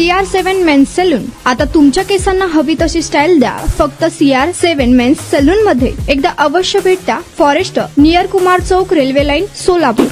CR7 men's salon. आता तुमच्या केसांना हवी तशी स्टाईल द्या फक्त CR7 मेन्स सलून मध्ये. एकदा अवश्य भेट द्या. फॉरेस्ट नियर कुमार चौक, रेल्वे लाईन, सोलापूर.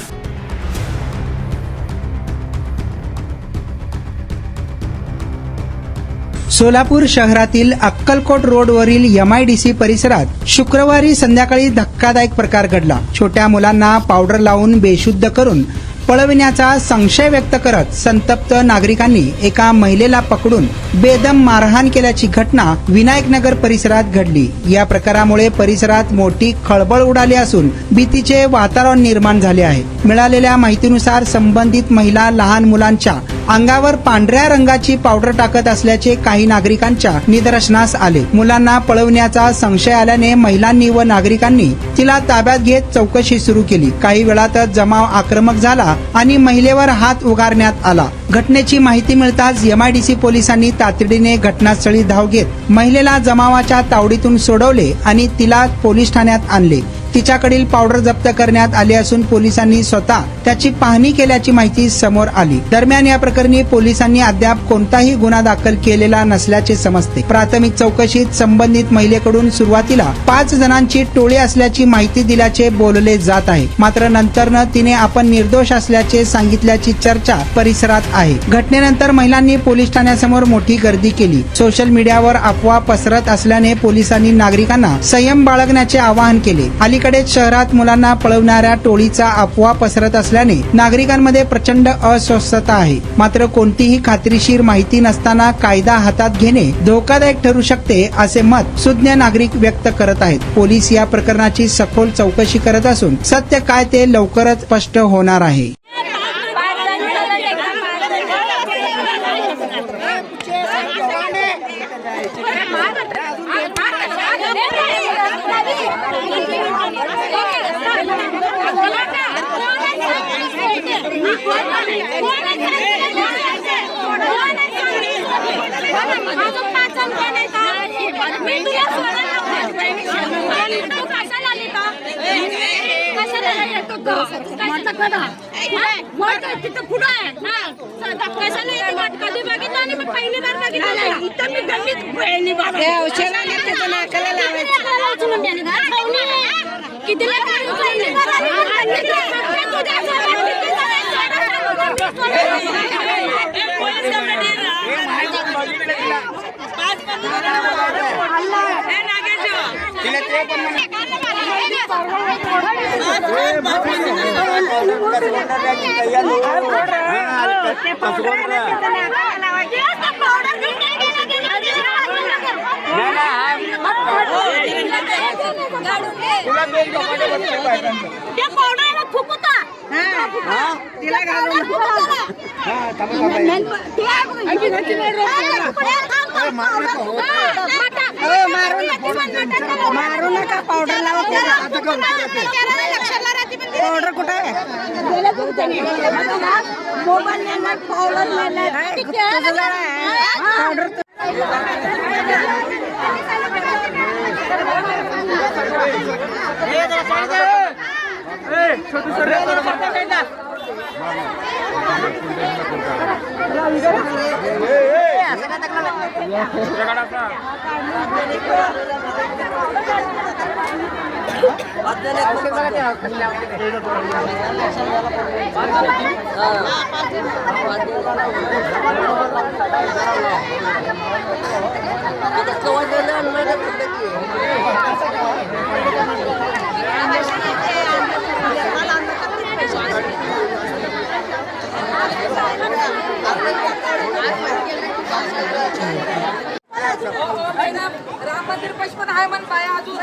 सोलापूर शहरातील अक्कलकोट रोडवरील MIDC परिसरात शुक्रवारी संध्याकाळी धक्कादायक प्रकार घडला. छोट्या मुलांना पावडर लावून बेशुद्ध करून पळविण्याचा संशय व्यक्त करत संतप्त नागरिकांनी एका महिलेला पकडून बेदम मारहाण केल्याची घटना विनायकनगर परिसरात घडली. या प्रकारामुळे परिसरात मोठी खळबळ उडाली असून भीतीचे वातावरण निर्माण झाले आहे. मिळालेल्या माहितीनुसार संबंधित महिला लहान मुलांच्या अंगावर पांढऱ्या रंगाची पावडर टाकत असल्याचे काही नागरिकांच्या निदर्शनास आले. मुलांना पळवण्याचा संशय आल्याने महिलांनी व नागरिकांनी तिला ताब्यात घेत चौकशी सुरू केली. काही वेळातच जमाव आक्रमक झाला आणि महिलेवर हात उगारण्यात आला. घटनेची माहिती मिळताच MIDC पोलिसांनी तातडीने घटनास्थळी धाव घेत महिलेला जमावाच्या तावडीतून सोडवले आणि तिला पोलीस ठाण्यात आणले. तिच्याकडील पावडर जप्त करण्यात आली असून पोलिसांनी स्वतः त्याची पाहणी केल्याची माहिती समोर आली. दरम्यान या प्रकरणी पोलिसांनी अद्याप कोणताही गुन्हा दाखल केलेला नसल्याचे समजते. प्राथमिक चौकशीत संबंधित महिलेकडून सुरुवातीला 5 जणांची टोळी असल्याची माहिती दिल्याचे बोलले जात आहे. मात्र नंतरनं तिने आपण निर्दोष असल्याचे सांगितल्याची चर्चा परिसरात आहे. घटनेनंतर महिलांनी पोलीस ठाण्यासमोर मोठी गर्दी केली. सोशल मीडियावर अफवा पसरत असल्याने पोलिसांनी नागरिकांना संयम बाळगण्याचे आवाहन केले. अलीकडेच शहरात मुलांना पळवणाऱ्या टोळीचा अफवा पसरत असल्याने नागरिकांमध्ये प्रचंड अस्वस्थता आहे. मात्र कोणतीही खात्रीशीर माहिती नसताना कायदा हातात घेणे धोकादायक ठरू शकते असे मत सुज्ञ नागरिक व्यक्त करत आहेत. पोलीस या प्रकरणाची सखोल चौकशी करत असून सत्य काय ते लवकरच स्पष्ट होणार आहे. मारू नका पावडर लावा. पावडर कुठे आहे? मोबाईल पावडर राम मंदिर पश्चिम आहे मन पाया अजून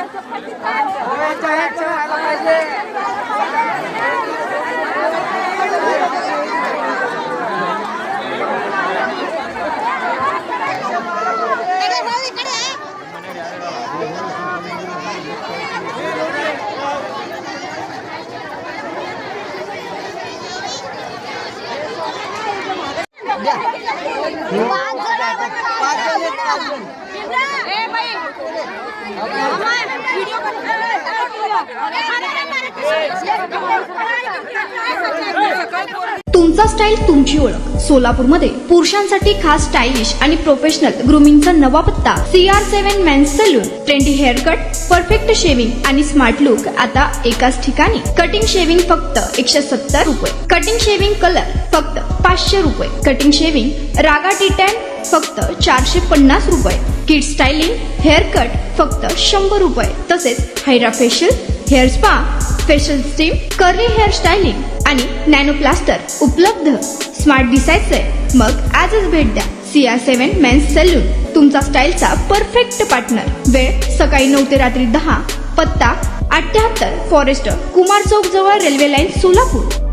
तुमचा स्टाईल तुमची ओळख. सोलापूरमध्ये पुरुषांसाठी खास स्टायलिश आणि प्रोफेशनल ग्रूमिंगचा नवा पत्ता CR7 men's salon. Trendy hair cut, perfect shaving आणि स्मार्ट लुक आता एकाच ठिकाणी. कटिंग शेविंग फक्त 170 रुपये. कटिंग शेविंग कलर फक्त 500 रुपये. कटिंग शेविंग रागा टी10 फक्त 450 रुपये. किड स्टायलिंग हेअर कट फक्त 100 रुपये. तसेच hydra facial, hair spa, facial steam, curly hair styling आणि नॅनो प्लास्टर उपलब्ध. स्मार्ट दिसायचंय मग आजच भेट द्या CR7 मेन्स सलून, तुमचा स्टाईलचा परफेक्ट पार्टनर. वेळ सकाळी 9 ते रात्री 10. पत्ता 78 फॉरेस्ट कुमार चौक जवळ रेल्वे लाईन सोलापूर.